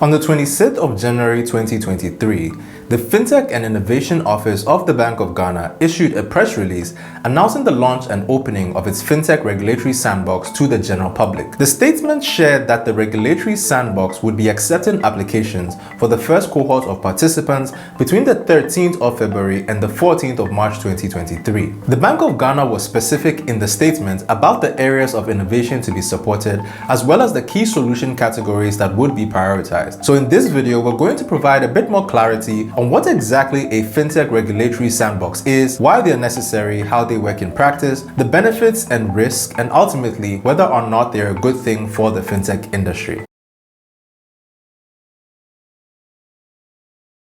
On the 26th of January 2023, the Fintech and Innovation Office of the Bank of Ghana issued a press release announcing the launch and opening of its Fintech Regulatory Sandbox to the general public. The statement shared that the Regulatory Sandbox would be accepting applications for the first cohort of participants between the 13th of February and the 14th of March 2023. The Bank of Ghana was specific in the statement about the areas of innovation to be supported, as well as the key solution categories that would be prioritized. So in this video, we're going to provide a bit more clarity on what exactly a Fintech Regulatory Sandbox is, why they're necessary, how they work in practice, the benefits and risks, and ultimately whether or not they're a good thing for the fintech industry.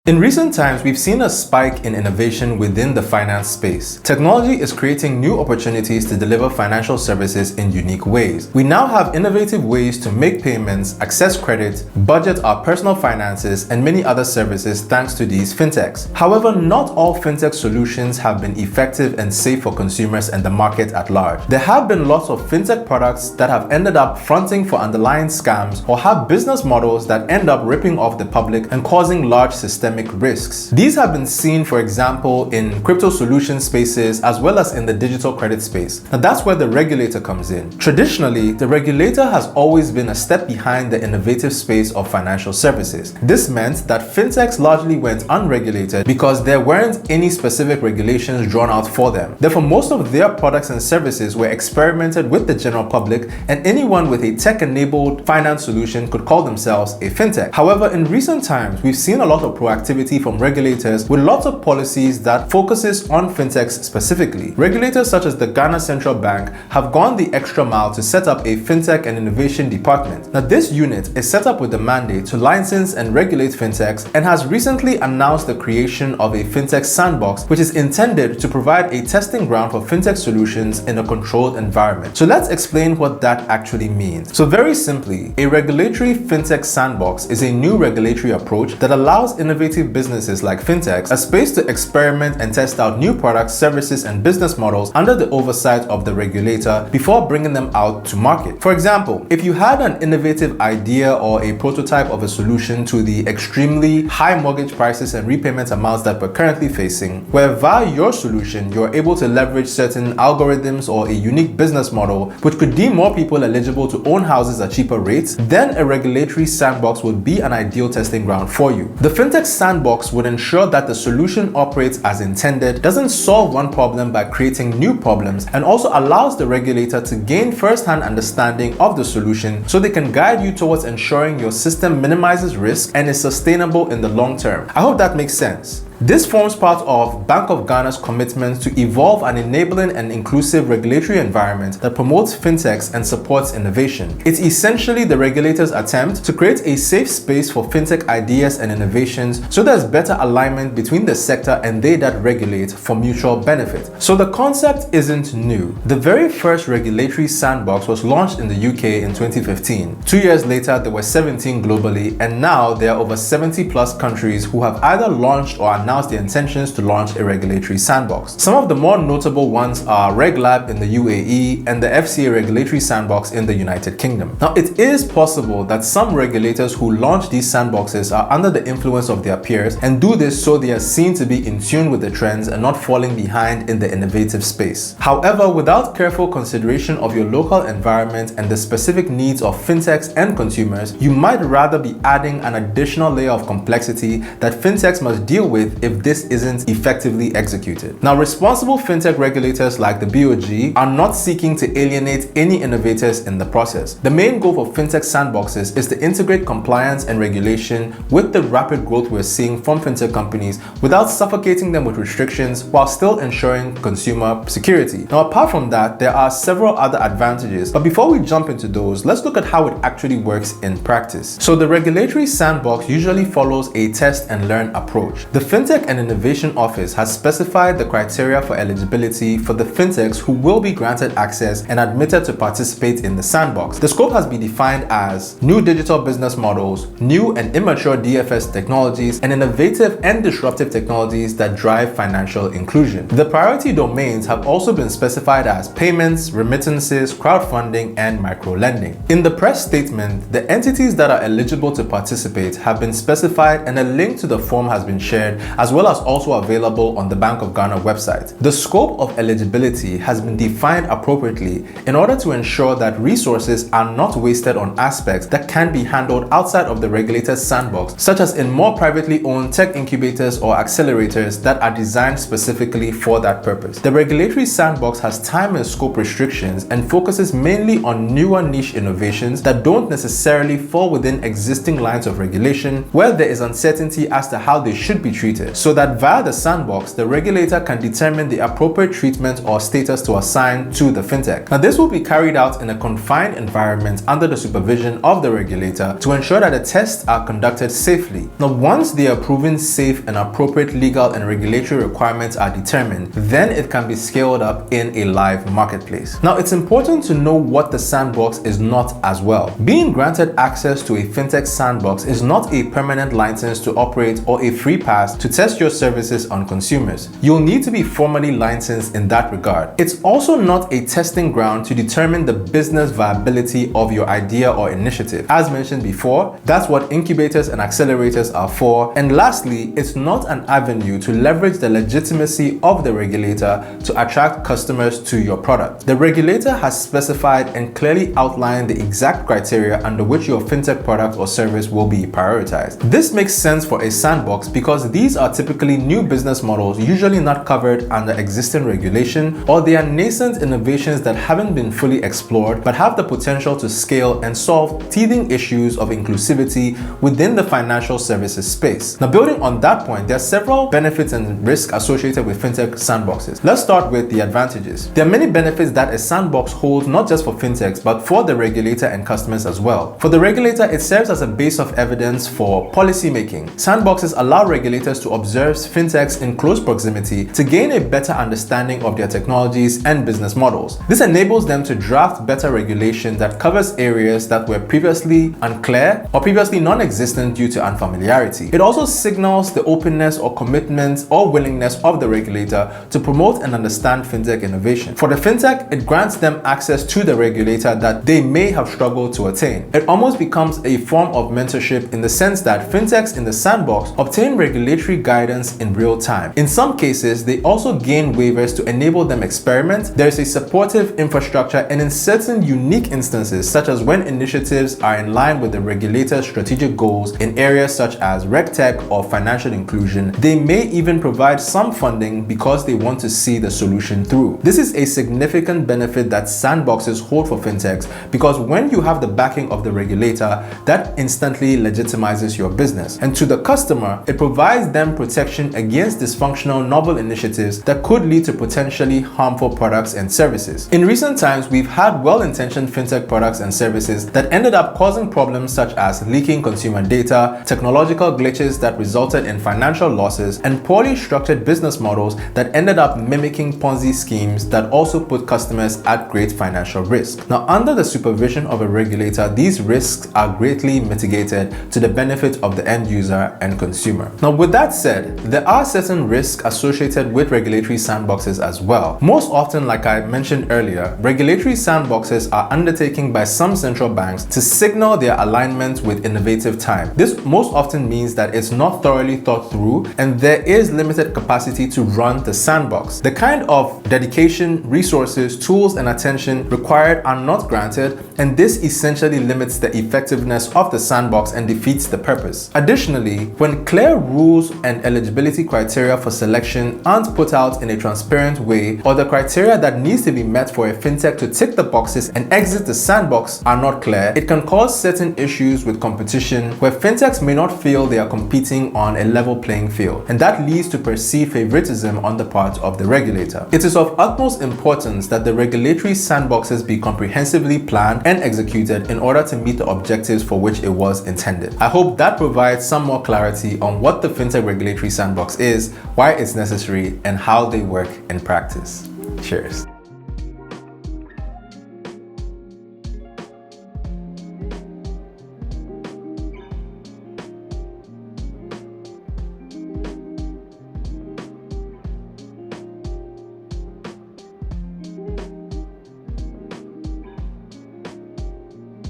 In recent times, we've seen a spike in innovation within the finance space. Technology is creating new opportunities to deliver financial services in unique ways. We now have innovative ways to make payments, access credit, budget our personal finances, and many other services thanks to these fintechs. However, not all fintech solutions have been effective and safe for consumers and the market at large. There have been lots of fintech products that have ended up fronting for underlying scams or have business models that end up ripping off the public and causing large systemic risks. These have been seen, for example, in crypto solution spaces as well as in the digital credit space. Now that's where the regulator comes in. Traditionally, the regulator has always been a step behind the innovative space of financial services. This meant that fintechs largely went unregulated because there weren't any specific regulations drawn out for them. Therefore, most of their products and services were experimented with the general public, and anyone with a tech-enabled finance solution could call themselves a fintech. However, in recent times, we've seen a lot of proactivity from regulators with lots of policies that focuses on fintechs specifically. Regulators such as the Ghana Central Bank have gone the extra mile to set up a Fintech and Innovation Department. Now this unit is set up with the mandate to license and regulate fintechs and has recently announced the creation of a Fintech Sandbox, which is intended to provide a testing ground for fintech solutions in a controlled environment. So let's explain what that actually means. So very simply, a regulatory Fintech Sandbox is a new regulatory approach that allows innovative businesses like fintechs a space to experiment and test out new products, services, and business models under the oversight of the regulator before bringing them out to market. For example, if you had an innovative idea or a prototype of a solution to the extremely high mortgage prices and repayment amounts that we're currently facing, where via your solution you're able to leverage certain algorithms or a unique business model which could deem more people eligible to own houses at cheaper rates, then a regulatory sandbox would be an ideal testing ground for you. The Fintech Sandbox would ensure that the solution operates as intended, doesn't solve one problem by creating new problems, and also allows the regulator to gain first-hand understanding of the solution so they can guide you towards ensuring your system minimizes risk and is sustainable in the long term. I hope that makes sense. This forms part of Bank of Ghana's commitment to evolve an enabling and inclusive regulatory environment that promotes fintechs and supports innovation. It's essentially the regulator's attempt to create a safe space for fintech ideas and innovations so there's better alignment between the sector and they that regulate for mutual benefit. So the concept isn't new. The very first regulatory sandbox was launched in the UK in 2015. 2 years later, there were 17 globally, and now there are over 70 plus countries who have either launched or announced their intentions to launch a regulatory sandbox. Some of the more notable ones are RegLab in the UAE and the FCA Regulatory Sandbox in the United Kingdom. Now, it is possible that some regulators who launch these sandboxes are under the influence of their peers and do this so they are seen to be in tune with the trends and not falling behind in the innovative space. However, without careful consideration of your local environment and the specific needs of fintechs and consumers, you might rather be adding an additional layer of complexity that fintechs must deal with if this isn't effectively executed. Now, responsible fintech regulators like the BOG are not seeking to alienate any innovators in the process. The main goal for fintech sandboxes is to integrate compliance and regulation with the rapid growth we're seeing from fintech companies without suffocating them with restrictions while still ensuring consumer security. Now, apart from that, there are several other advantages, but before we jump into those, let's look at how it actually works in practice. So the regulatory sandbox usually follows a test and learn approach. The Fintech and Innovation Office has specified the criteria for eligibility for the fintechs who will be granted access and admitted to participate in the sandbox. The scope has been defined as new digital business models, new and immature DFS technologies, and innovative and disruptive technologies that drive financial inclusion. The priority domains have also been specified as payments, remittances, crowdfunding, and microlending. In the press statement, the entities that are eligible to participate have been specified, and a link to the form has been shared, as well as also available on the Bank of Ghana website. The scope of eligibility has been defined appropriately in order to ensure that resources are not wasted on aspects that can be handled outside of the regulator's sandbox, such as in more privately owned tech incubators or accelerators that are designed specifically for that purpose. The regulatory sandbox has time and scope restrictions and focuses mainly on newer niche innovations that don't necessarily fall within existing lines of regulation, where there is uncertainty as to how they should be treated, so that via the sandbox, the regulator can determine the appropriate treatment or status to assign to the fintech. Now, this will be carried out in a confined environment under the supervision of the regulator to ensure that the tests are conducted safely. Now, once they are proven safe and appropriate legal and regulatory requirements are determined, then it can be scaled up in a live marketplace. Now, it's important to know what the sandbox is not as well. Being granted access to a fintech sandbox is not a permanent license to operate or a free pass to test your services on consumers. You'll need to be formally licensed in that regard. It's also not a testing ground to determine the business viability of your idea or initiative. As mentioned before, that's what incubators and accelerators are for. And lastly, it's not an avenue to leverage the legitimacy of the regulator to attract customers to your product. The regulator has specified and clearly outlined the exact criteria under which your fintech product or service will be prioritized. This makes sense for a sandbox because these are typically new business models usually not covered under existing regulation, or they are nascent innovations that haven't been fully explored but have the potential to scale and solve teething issues of inclusivity within the financial services space. Now, building on that point, there are several benefits and risks associated with fintech sandboxes. Let's start with the advantages. There are many benefits that a sandbox holds, not just for fintechs but for the regulator and customers as well. For the regulator, it serves as a base of evidence for policy making. Sandboxes allow regulators to observe fintechs in close proximity to gain a better understanding of their technologies and business models. This enables them to draft better regulation that covers areas that were previously unclear or previously non-existent due to unfamiliarity. It also signals the openness or commitment or willingness of the regulator to promote and understand fintech innovation. For the fintech, it grants them access to the regulator that they may have struggled to attain. It almost becomes a form of mentorship in the sense that fintechs in the sandbox obtain regulatory guidance in real time. In some cases, they also gain waivers to enable them experiment. There is a supportive infrastructure, and in certain unique instances, such as when initiatives are in line with the regulator's strategic goals in areas such as RegTech or financial inclusion, they may even provide some funding because they want to see the solution through. This is a significant benefit that sandboxes hold for fintechs, because when you have the backing of the regulator, that instantly legitimizes your business. And to the customer, it provides them protection against dysfunctional novel initiatives that could lead to potentially harmful products and services. In recent times, we've had well-intentioned fintech products and services that ended up causing problems such as leaking consumer data, technological glitches that resulted in financial losses, and poorly structured business models that ended up mimicking Ponzi schemes that also put customers at great financial risk. Now, under the supervision of a regulator, these risks are greatly mitigated to the benefit of the end user and consumer. Now, with that said, there are certain risks associated with regulatory sandboxes as well. Most often, like I mentioned earlier, regulatory sandboxes are undertaken by some central banks to signal their alignment with innovative time. This most often means that it's not thoroughly thought through and there is limited capacity to run the sandbox. The kind of dedication, resources, tools, and attention required are not granted, and this essentially limits the effectiveness of the sandbox and defeats the purpose. Additionally, when clear rules and eligibility criteria for selection aren't put out in a transparent way, or the criteria that needs to be met for a fintech to tick the boxes and exit the sandbox are not clear, it can cause certain issues with competition where fintechs may not feel they are competing on a level playing field, and that leads to perceived favoritism on the part of the regulator. It is of utmost importance that the regulatory sandboxes be comprehensively planned and executed in order to meet the objectives for which it was intended. I hope that provides some more clarity on what the fintech regulatory sandbox is, why it's necessary, and how they work in practice. Cheers.